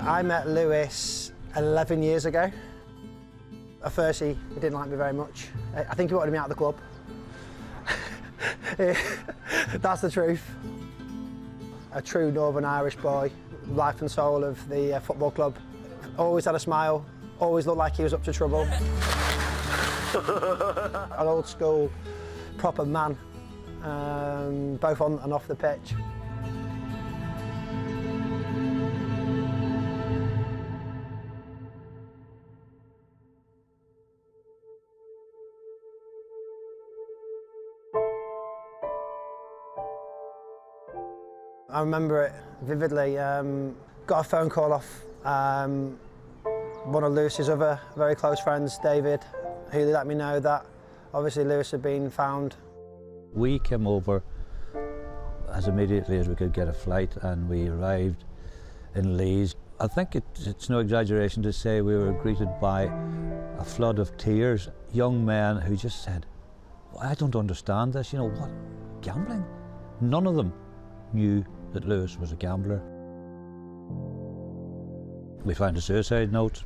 I met Lewis 11 years ago. At first he didn't like me very much. I think he wanted me out of the club. That's the truth. A true Northern Irish boy, life and soul of the football club. Always had a smile, always looked like he was up to trouble. An old school, proper man, both on and off the pitch. I remember it vividly. Got a phone call off one of Lewis's other very close friends, David, who let me know that obviously Lewis had been found. We came over as immediately as we could get a flight, and we arrived in Leeds. I think it's no exaggeration to say we were greeted by a flood of tears. Young men who just said, I don't understand this, you know, what, gambling? None of them knew that Lewis was a gambler. We found a suicide note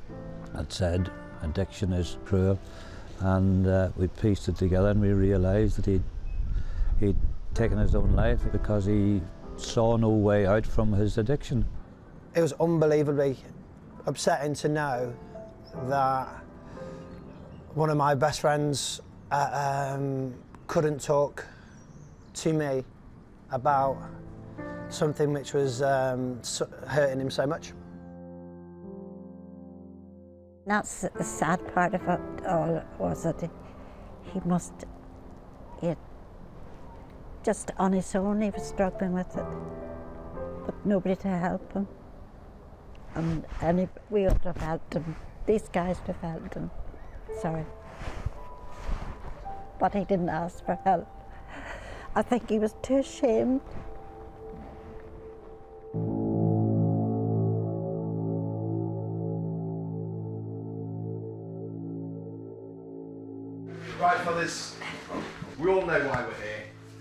that said addiction is cruel, and we pieced it together and we realised that he'd taken his own life because he saw no way out from his addiction. It was unbelievably upsetting to know that one of my best friends couldn't talk to me about something which was hurting him so much. That's the sad part of it all, was that he just on his own, he was struggling with it, but nobody to help him. And we would have helped him, these guys would have helped him, sorry. But he didn't ask for help. I think he was too ashamed. Right, fellas, we all know why we're here.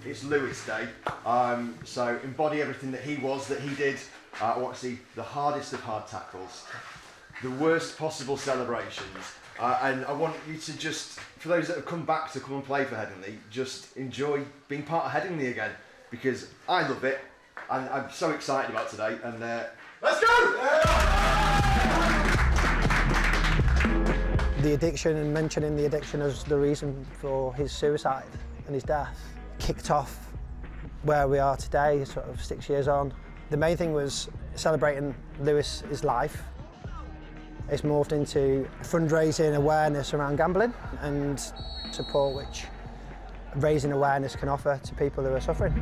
It's Lewis Day, so embody everything that he was, that he did. Obviously, the hardest of hard tackles, the worst possible celebrations, and I want you to just, for those that have come back to come and play for Headingley, just enjoy being part of Headingley again, because I love it, and I'm so excited about today, and let's go! The addiction, and mentioning the addiction as the reason for his suicide and his death, kicked off where we are today, sort of 6 years on. The main thing was celebrating Lewis's life. It's morphed into fundraising awareness around gambling and support which raising awareness can offer to people who are suffering.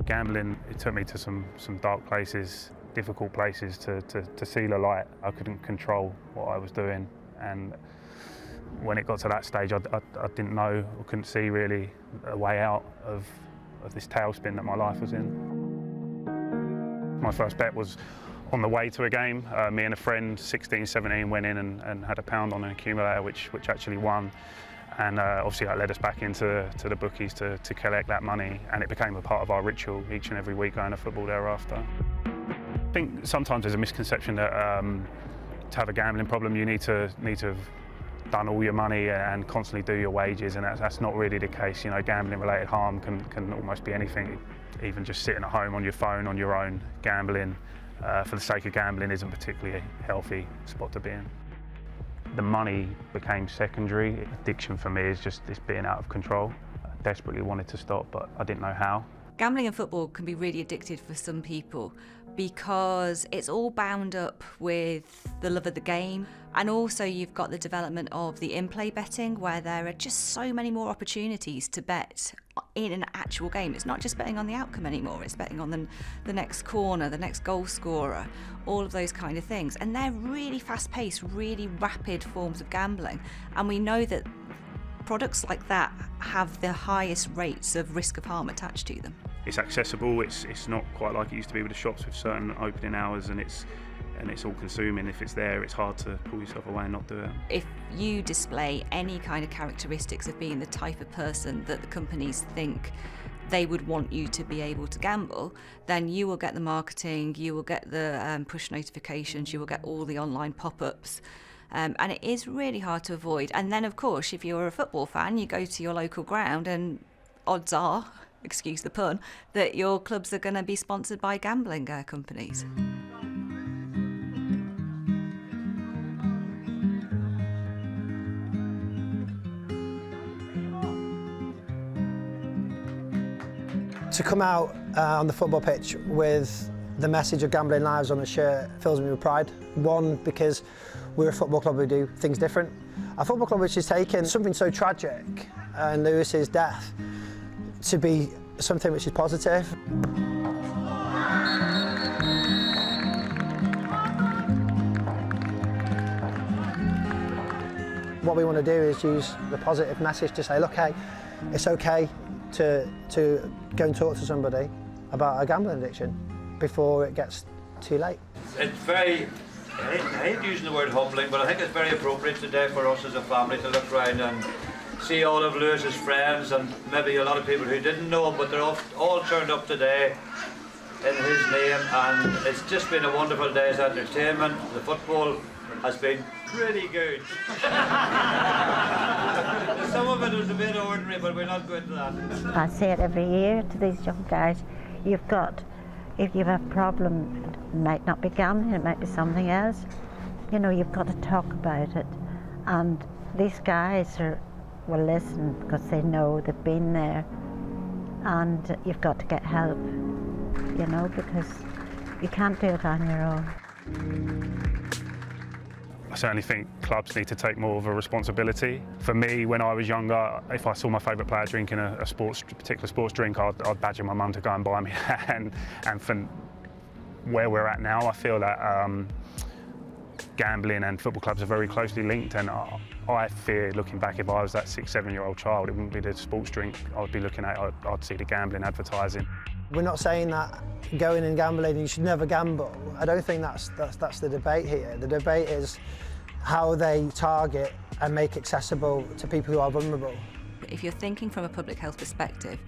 Gambling, it took me to some dark places, difficult places to see the light. I couldn't control what I was doing, and when it got to that stage, I didn't know or couldn't see really a way out of this tailspin that my life was in. My first bet was on the way to a game. Me and a friend, 16, 17, went in and had a pound on an accumulator, which actually won. And obviously that led us back into the bookies to collect that money, and it became a part of our ritual each and every week going to football thereafter. I think sometimes there's a misconception that to have a gambling problem you need to have done all your money and constantly do your wages, and that's not really the case. You know, gambling related harm can almost be anything. Even just sitting at home on your phone on your own gambling for the sake of gambling isn't particularly a healthy spot to be in. The money became secondary. Addiction for me is just this being out of control. I desperately wanted to stop, but I didn't know how. Gambling and football can be really addictive for some people because it's all bound up with the love of the game, and also you've got the development of the in-play betting where there are just so many more opportunities to bet in an actual game. It's not just betting on the outcome anymore, it's betting on the next corner, the next goal scorer, all of those kind of things. And they're really fast-paced, really rapid forms of gambling, and we know that products like that have the highest rates of risk of harm attached to them. It's accessible, it's not quite like it used to be with the shops with certain opening hours, and and it's all consuming. If it's there, it's hard to pull yourself away and not do it. If you display any kind of characteristics of being the type of person that the companies think they would want you to be able to gamble, then you will get the marketing, you will get the push notifications, you will get all the online pop-ups. And it is really hard to avoid. And then, of course, if you're a football fan, you go to your local ground and odds are, excuse the pun, that your clubs are going to be sponsored by gambling companies. To come out on the football pitch with the message of gambling lives on a shirt fills me with pride. One, because we're a football club who do things different. A football club which has taken something so tragic and Lewis's death to be something which is positive. What we want to do is use the positive message to say, look, hey, it's okay to go and talk to somebody about a gambling addiction before it gets too late. It's very, I hate using the word humbling, but I think it's very appropriate today for us as a family to look around and see all of Lewis's friends and maybe a lot of people who didn't know him, but they're all turned up today in his name, and it's just been a wonderful day's entertainment. The football has been pretty good. Some of it was a bit ordinary, but we're not going to that. I say it every year to these young guys, you've got, if you have a problem, it might not be gambling, it might be something else, you know, you've got to talk about it. And these guys will listen because they know they've been there, and you've got to get help, you know, because you can't do it on your own. I certainly think clubs need to take more of a responsibility. For me, when I was younger, if I saw my favourite player drinking a particular sports drink, I'd badger my mum to go and buy me. and from where we're at now, I feel that gambling and football clubs are very closely linked, and I fear, looking back, if I was that 6, 7-year-old child, it wouldn't be the sports drink I'd be looking at, I'd see the gambling advertising. We're not saying that going and gambling, you should never gamble. I don't think that's the debate here. The debate is how they target and make accessible to people who are vulnerable. If you're thinking from a public health perspective,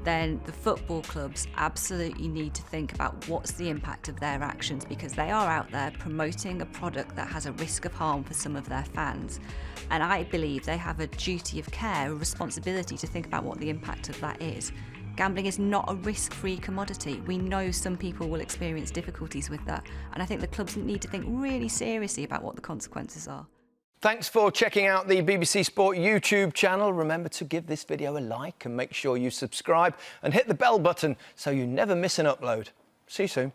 then the football clubs absolutely need to think about what's the impact of their actions, because they are out there promoting a product that has a risk of harm for some of their fans. And I believe they have a duty of care, a responsibility to think about what the impact of that is. Gambling is not a risk-free commodity. We know some people will experience difficulties with that, and I think the clubs need to think really seriously about what the consequences are. Thanks for checking out the BBC Sport YouTube channel. Remember to give this video a like and make sure you subscribe and hit the bell button so you never miss an upload. See you soon.